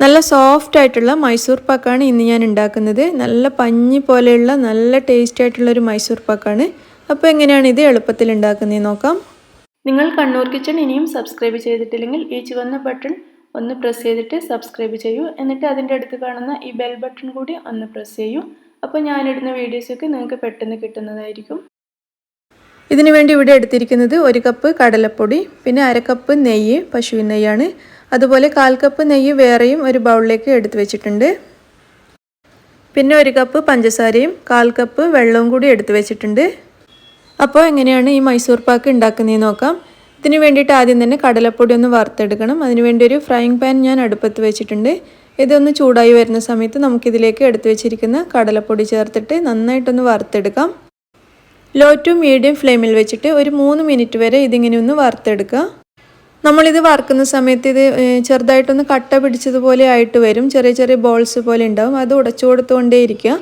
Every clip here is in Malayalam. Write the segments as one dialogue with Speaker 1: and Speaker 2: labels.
Speaker 1: നല്ല സോഫ്റ്റ് ആയിട്ടുള്ള മൈസൂർ പാക്കാണ് ഇന്ന് ഞാൻ ഉണ്ടാക്കുന്നത്. നല്ല പഞ്ഞി പോലെയുള്ള നല്ല ടേസ്റ്റ് ആയിട്ടുള്ളൊരു മൈസൂർ പാക്കാണ്. അപ്പോൾ എങ്ങനെയാണ് ഇത് എളുപ്പത്തിൽ ഉണ്ടാക്കുന്നതെന്ന് നോക്കാം. നിങ്ങൾ കണ്ണൂർ കിച്ചൺ ഇനിയും സബ്സ്ക്രൈബ് ചെയ്തിട്ടില്ലെങ്കിൽ ഈ ചുവന്ന ബട്ടൺ ഒന്ന് പ്രസ് ചെയ്തിട്ട് സബ്സ്ക്രൈബ് ചെയ്യൂ. എന്നിട്ട് അതിൻ്റെ അടുത്ത് കാണുന്ന ഈ ബെൽ ബട്ടൺ കൂടി ഒന്ന് പ്രസ് ചെയ്യൂ. അപ്പോൾ ഞാനിടുന്ന വീഡിയോസൊക്കെ നിങ്ങൾക്ക് പെട്ടെന്ന് കിട്ടുന്നതായിരിക്കും. ഇതിനു വേണ്ടി ഇവിടെ എടുത്തിരിക്കുന്നത് 1 കപ്പ് കടലപ്പൊടി, പിന്നെ 1/2 കപ്പ് നെയ്യ്, പശുവിൻ നെയ്യാണ്. അതുപോലെ 1/4 കപ്പ് നെയ്യ് വേറെയും ഒരു ബൗളിലേക്ക് എടുത്തു വെച്ചിട്ടുണ്ട്. പിന്നെ 1 കപ്പ് പഞ്ചസാരയും 1/4 കപ്പ് വെള്ളവും കൂടി എടുത്തു വെച്ചിട്ടുണ്ട്. അപ്പോൾ എങ്ങനെയാണ് ഈ മൈസൂർ പാക്ക് ഉണ്ടാക്കുന്നതെന്ന് നോക്കാം. ഇതിന് വേണ്ടിയിട്ട് ആദ്യം തന്നെ കടലപ്പൊടി ഒന്ന് വറുത്തെടുക്കണം. അതിനുവേണ്ടി ഒരു ഫ്രൈയിങ് പാൻ ഞാൻ അടുപ്പത്ത് വെച്ചിട്ടുണ്ട്. ഇതൊന്ന് ചൂടായി വരുന്ന സമയത്ത് നമുക്കിതിലേക്ക് എടുത്തു വെച്ചിരിക്കുന്ന കടലപ്പൊടി ചേർത്തിട്ട് നന്നായിട്ടൊന്ന് വറുത്തെടുക്കാം. ലോ ടു മീഡിയം ഫ്ലെയിമിൽ വെച്ചിട്ട് ഒരു 3 മിനിറ്റ് വരെ ഇതിങ്ങനെ ഒന്ന് വറുത്തെടുക്കുക. നമ്മളിത് വറുക്കുന്ന സമയത്ത് ഇത് ചെറുതായിട്ടൊന്ന് കട്ട പിടിച്ചതുപോലെ ആയിട്ട് വരും. ചെറിയ ചെറിയ ബോൾസ് പോലെ ഉണ്ടാവും. അത് ഉടച്ചു കൊടുത്തുകൊണ്ടേ ഇരിക്കുക.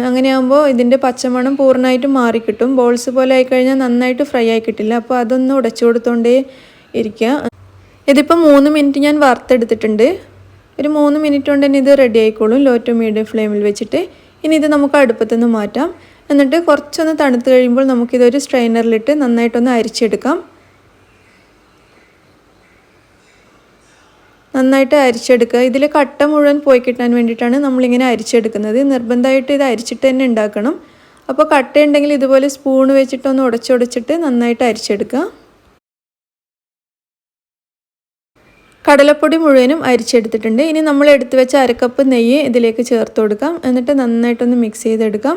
Speaker 1: അങ്ങനെയാകുമ്പോൾ ഇതിൻ്റെ പച്ചമണം പൂർണ്ണമായിട്ടും മാറിക്കിട്ടും. ബോൾസ് പോലെ ആയിക്കഴിഞ്ഞാൽ നന്നായിട്ട് ഫ്രൈ ആയി കിട്ടില്ല. അപ്പോൾ അതൊന്ന് ഉടച്ചു കൊടുത്തുകൊണ്ടേ ഇരിക്കുക. ഇതിപ്പോൾ 3 മിനിറ്റ് ഞാൻ വറുത്തെടുത്തിട്ടുണ്ട്. ഒരു 3 മിനിറ്റ് കൊണ്ട് തന്നെ ഇത് റെഡി ആയിക്കോളും ലോ ടു മീഡിയം ഫ്ലെയിമിൽ വെച്ചിട്ട്. ഇനി ഇത് നമുക്ക് അടുപ്പത്തുനിന്ന് മാറ്റാം. എന്നിട്ട് കുറച്ചൊന്ന് തണുത്ത് കഴിയുമ്പോൾ നമുക്കിതൊരു സ്ട്രെയിനറിലിട്ട് നന്നായിട്ടൊന്ന് അരിച്ചെടുക്കാം. നന്നായിട്ട് അരിച്ചെടുക്കുക. ഇതിൽ കട്ട മുഴുവൻ പോയി കിട്ടാൻ വേണ്ടിയിട്ടാണ് നമ്മളിങ്ങനെ അരിച്ചെടുക്കുന്നത്. നിർബന്ധമായിട്ട് ഇത് അരിച്ചിട്ട് തന്നെ ഉണ്ടാക്കണം. അപ്പോൾ കട്ടയുണ്ടെങ്കിൽ ഇതുപോലെ സ്പൂൺ വെച്ചിട്ടൊന്ന് ഉടച്ചുടച്ചിട്ട് നന്നായിട്ട് അരിച്ചെടുക്കുക. കടലപ്പൊടി മുഴുവനും അരിച്ചെടുത്തിട്ടുണ്ട്. ഇനി നമ്മൾ എടുത്തു വെച്ച 1/2 കപ്പ് നെയ്യ് ഇതിലേക്ക് ചേർത്ത് കൊടുക്കാം. എന്നിട്ട് നന്നായിട്ടൊന്ന് മിക്സ് ചെയ്തെടുക്കാം.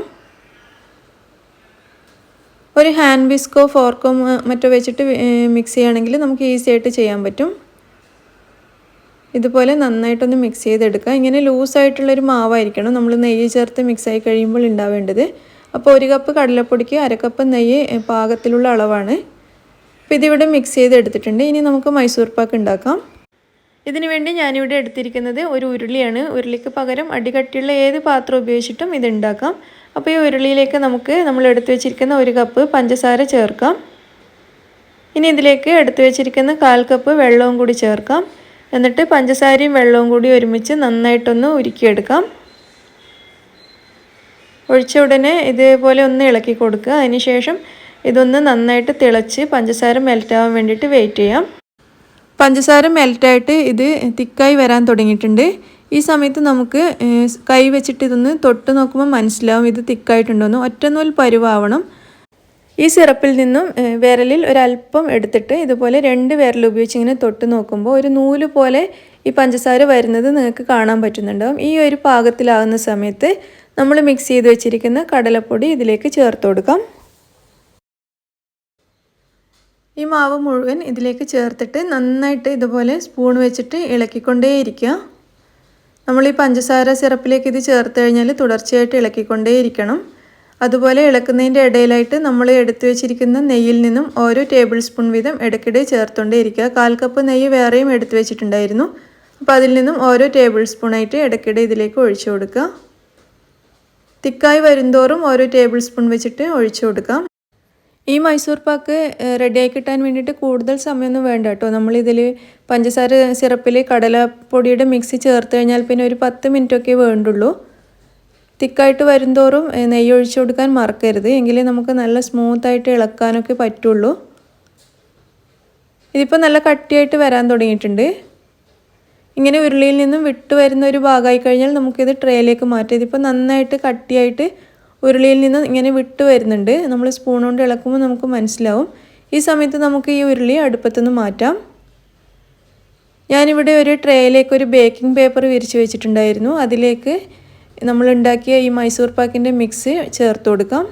Speaker 1: ഒരു ഹാൻഡ് വിസ്കോ ഫോർക്കോ മറ്റോ വെച്ചിട്ട് മിക്സ് ചെയ്യുകയാണെങ്കിൽ നമുക്ക് ഈസി ആയിട്ട് ചെയ്യാൻ പറ്റും. ഇതുപോലെ നന്നായിട്ടൊന്ന് മിക്സ് ചെയ്തെടുക്കുക. ഇങ്ങനെ ലൂസായിട്ടുള്ളൊരു മാവായിരിക്കണം നമ്മൾ നെയ്യ് ചേർത്ത് മിക്സായി കഴിയുമ്പോൾ ഉണ്ടാവേണ്ടത്. അപ്പോൾ 1 കപ്പ് കടലപ്പൊടിക്ക് 1/2 കപ്പ് നെയ്യ് പാകത്തിലുള്ള അളവാണ്. അപ്പോൾ ഇതിവിടെ മിക്സ് ചെയ്തെടുത്തിട്ടുണ്ട്. ഇനി നമുക്ക് മൈസൂർ പാക്ക് ഉണ്ടാക്കാം. ഇതിനു വേണ്ടി ഞാനിവിടെ എടുത്തിരിക്കുന്നത് ഒരു ഉരുളിയാണ്. ഉരുളിക്ക് പകരം അടികട്ടിയുള്ള ഏത് പാത്രം ഉപയോഗിച്ചിട്ടും ഇത് ഉണ്ടാക്കാം. അപ്പോൾ ഈ ഉരുളിയിലേക്ക് നമ്മൾ എടുത്തു വെച്ചിരിക്കുന്ന 1 കപ്പ് പഞ്ചസാര ചേർക്കാം. ഇനി ഇതിലേക്ക് എടുത്തു വെച്ചിരിക്കുന്ന 1/4 കപ്പ് വെള്ളവും കൂടി ചേർക്കാം. എന്നിട്ട് പഞ്ചസാരയും വെള്ളവും കൂടി ഒരുമിച്ച് നന്നായിട്ടൊന്ന് ഉരുക്കിയെടുക്കാം. ഒഴിച്ച ഉടനെ ഇതേപോലെ ഒന്ന് ഇളക്കി കൊടുക്കുക. അതിനുശേഷം ഇതൊന്ന് നന്നായിട്ട് തിളച്ച് പഞ്ചസാര മെൽറ്റാവാൻ വേണ്ടിയിട്ട് വെയിറ്റ് ചെയ്യാം. പഞ്ചസാര മെൽറ്റായിട്ട് ഇത് തിക്കായി വരാൻ തുടങ്ങിയിട്ടുണ്ട്. ഈ സമയത്ത് നമുക്ക് കൈ വെച്ചിട്ട് ഇതൊന്ന് തൊട്ട് നോക്കുമ്പോൾ മനസ്സിലാവും ഇത് തിക്കായിട്ടുണ്ടോയെന്ന്. ഒറ്റനൂൽ പരുവാവണം. ഈ സിറപ്പിൽ നിന്നും വിരലിൽ ഒരല്പം എടുത്തിട്ട് ഇതുപോലെ 2 വിരൽ ഉപയോഗിച്ച് ഇങ്ങനെ തൊട്ട് നോക്കുമ്പോൾ ഒരു നൂല് പോലെ ഈ പഞ്ചസാര വരുന്നത് നിങ്ങൾക്ക് കാണാൻ പറ്റുന്നുണ്ടാവും. ഈ ഒരു പാകത്തിലാകുന്ന സമയത്ത് നമ്മൾ മിക്സ് ചെയ്ത് വെച്ചിരിക്കുന്ന കടലപ്പൊടി ഇതിലേക്ക് ചേർത്ത് കൊടുക്കാം. ഈ മാവ് മുഴുവൻ ഇതിലേക്ക് ചേർത്തിട്ട് നന്നായിട്ട് ഇതുപോലെ സ്പൂൺ വെച്ചിട്ട് ഇളക്കിക്കൊണ്ടേയിരിക്കുക. നമ്മൾ ഈ പഞ്ചസാര സിറപ്പിലേക്ക് ഇത് ചേർത്ത് കഴിഞ്ഞാൽ തുടർച്ചയായിട്ട് ഇളക്കിക്കൊണ്ടേയിരിക്കണം. അതുപോലെ ഇളക്കുന്നതിൻ്റെ ഇടയിലായിട്ട് നമ്മൾ എടുത്തു വെച്ചിരിക്കുന്ന നെയ്യിൽ നിന്നും ഓരോ ടേബിൾ സ്പൂൺ വീതം ഇടയ്ക്കിടെ ചേർത്തുകൊണ്ടേയിരിക്കുക. 1/4 കപ്പ് നെയ്യ് വേറെയും എടുത്തു വെച്ചിട്ടുണ്ടായിരുന്നു. അപ്പോൾ അതിൽ നിന്നും ഓരോ ടേബിൾ സ്പൂണായിട്ട് ഇടയ്ക്കിടെ ഇതിലേക്ക് ഒഴിച്ചു കൊടുക്കുക. തിക്കായി വരുന്തോറും ഓരോ ടേബിൾ സ്പൂൺ വെച്ചിട്ട് ഒഴിച്ചു കൊടുക്കാം. ഈ മൈസൂർ പാക്ക് റെഡിയായി കിട്ടാൻ വേണ്ടിയിട്ട് കൂടുതൽ സമയമൊന്നും വേണ്ട കേട്ടോ. നമ്മളിതിൽ പഞ്ചസാര സിറപ്പിൽ കടലപ്പൊടിയുടെ മിക്സി ചേർത്ത് കഴിഞ്ഞാൽ പിന്നെ ഒരു 10 മിനിറ്റൊക്കെ വേണ്ടുള്ളൂ. തിക്കായിട്ട് വരുന്തോറും നെയ്യ് ഒഴിച്ചു കൊടുക്കാൻ മറക്കരുത്. എങ്കിലേ നമുക്ക് നല്ല സ്മൂത്തായിട്ട് ഇളക്കാനൊക്കെ പറ്റുള്ളൂ. ഇതിപ്പോൾ നല്ല കട്ടിയായിട്ട് വരാൻ തുടങ്ങിയിട്ടുണ്ട്. ഇങ്ങനെ ഉരുളിയിൽ നിന്നും വിട്ട് വരുന്ന ഒരു ഭാഗമായി കഴിഞ്ഞാൽ നമുക്കിത് ട്രേയിലേക്ക് മാറ്റാം. ഇതിപ്പോൾ നന്നായിട്ട് കട്ടിയായിട്ട് ഉരുളിയിൽ നിന്ന് ഇങ്ങനെ വിട്ട് വരുന്നുണ്ട്. നമ്മൾ സ്പൂൺ കൊണ്ട് ഇളക്കുമ്പോൾ നമുക്ക് മനസ്സിലാവും. ഈ സമയത്ത് നമുക്ക് ഈ ഉരുളി അടുപ്പത്തുനിന്ന് മാറ്റാം. ഞാനിവിടെ ഒരു ട്രേയിലേക്ക് ഒരു ബേക്കിംഗ് പേപ്പർ വിരിച്ച് വെച്ചിട്ടുണ്ടായിരുന്നു. അതിലേക്ക് നമ്മൾ ഉണ്ടാക്കിയ ഈ മൈസൂർ പാക്കിൻ്റെ മിക്സ് ചേർത്ത് കൊടുക്കാം.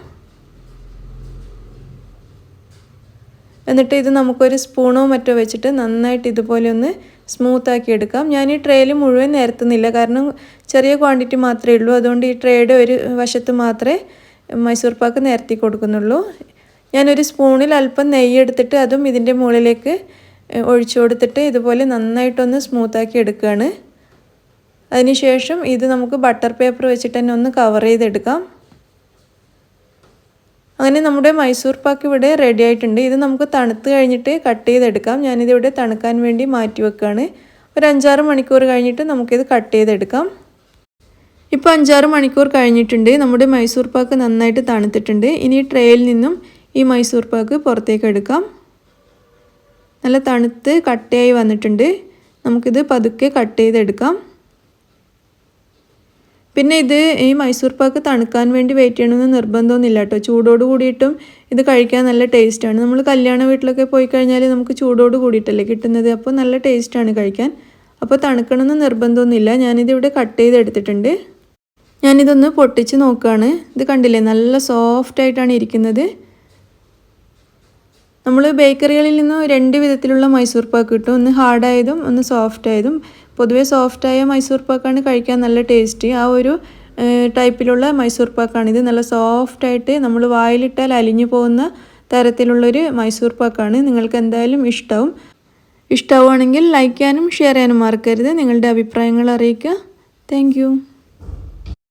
Speaker 1: എന്നിട്ട് ഇത് നമുക്കൊരു സ്പൂണോ മറ്റോ വെച്ചിട്ട് നന്നായിട്ട് ഇതുപോലെ ഒന്ന് സ്മൂത്താക്കി എടുക്കാം. ഞാൻ ഈ ട്രേയിൽ മുഴുവൻ നിരത്തുന്നില്ല, കാരണം ചെറിയ ക്വാണ്ടിറ്റി മാത്രമേ ഉള്ളൂ. അതുകൊണ്ട് ഈ ട്രേയുടെ ഒരു വശത്ത് മാത്രമേ മൈസൂർ പാക്ക് നിരത്തി കൊടുക്കുന്നുള്ളൂ. ഞാനൊരു സ്പൂണിൽ അല്പം നെയ്യ് എടുത്തിട്ട് അതും ഇതിൻ്റെ മുകളിലേക്ക് ഒഴിച്ചു കൊടുത്തിട്ട് ഇതുപോലെ നന്നായിട്ടൊന്ന് സ്മൂത്താക്കി എടുക്കുകയാണ്. അതിനുശേഷം ഇത് നമുക്ക് ബട്ടർ പേപ്പർ വെച്ചിട്ട് തന്നെ ഒന്ന് കവർ ചെയ്തെടുക്കാം. അങ്ങനെ നമ്മുടെ മൈസൂർ പാക്ക് ഇവിടെ റെഡി ആയിട്ടുണ്ട്. ഇത് നമുക്ക് തണുത്ത് കഴിഞ്ഞിട്ട് കട്ട് ചെയ്തെടുക്കാം. ഞാനിതിവിടെ തണുക്കാൻ വേണ്ടി മാറ്റി വെക്കുകയാണ്. ഒരു 5-6 മണിക്കൂർ കഴിഞ്ഞിട്ട് നമുക്കിത് കട്ട് ചെയ്തെടുക്കാം. ഇപ്പോൾ 5-6 മണിക്കൂർ കഴിഞ്ഞിട്ടുണ്ട്. നമ്മുടെ മൈസൂർ പാക്ക് നന്നായിട്ട് തണുത്തിട്ടുണ്ട്. ഇനി ട്രേയിൽ നിന്നും ഈ മൈസൂർ പാക്ക് പുറത്തേക്ക് എടുക്കാം. നല്ല തണുത്ത് കട്ടയായി വന്നിട്ടുണ്ട്. നമുക്കിത് പതുക്കെ കട്ട് ചെയ്തെടുക്കാം. പിന്നെ ഈ മൈസൂർ പാക്ക് തണുക്കാൻ വേണ്ടി വെയിറ്റ് ചെയ്യണമെന്ന് നിർബന്ധമൊന്നുമില്ല കേട്ടോ. ചൂടോട് കൂടിയിട്ടും ഇത് കഴിക്കാൻ നല്ല ടേസ്റ്റാണ്. നമ്മൾ കല്യാണ വീട്ടിലൊക്കെ പോയി കഴിഞ്ഞാൽ നമുക്ക് ചൂടോട് കൂടിയിട്ടല്ലേ കിട്ടുന്നത്. അപ്പോൾ നല്ല ടേസ്റ്റാണ് കഴിക്കാൻ. അപ്പോൾ തണുക്കണമെന്ന് നിർബന്ധമൊന്നുമില്ല. ഞാനിതിവിടെ കട്ട് ചെയ്തെടുത്തിട്ടുണ്ട്. ഞാനിതൊന്ന് പൊട്ടിച്ച് നോക്കുകയാണ്. ഇത് കണ്ടില്ലേ, നല്ല സോഫ്റ്റായിട്ടാണ് ഇരിക്കുന്നത്. നമ്മൾ ബേക്കറികളിൽ നിന്ന് 2 വിധത്തിലുള്ള മൈസൂർ പാക്ക് കിട്ടും. ഒന്ന് ഹാർഡായതും ഒന്ന് സോഫ്റ്റായതും. പൊതുവേ സോഫ്റ്റായ മൈസൂർ പാക്കാണ് കഴിക്കാൻ നല്ല ടേസ്റ്റ്. ആ ഒരു ടൈപ്പിലുള്ള മൈസൂർ പാക്കാണിത്. നല്ല സോഫ്റ്റായിട്ട് നമ്മൾ വായിലിട്ടാൽ അലിഞ്ഞു പോകുന്ന തരത്തിലുള്ളൊരു മൈസൂർ പാക്കാണ്. നിങ്ങൾക്ക് എന്തായാലും ഇഷ്ടമാവുകയാണെങ്കിൽ ലൈക്ക് ചെയ്യാനും ഷെയർ ചെയ്യാനും മറക്കരുത്. നിങ്ങളുടെ അഭിപ്രായങ്ങൾ അറിയിക്കുക. താങ്ക്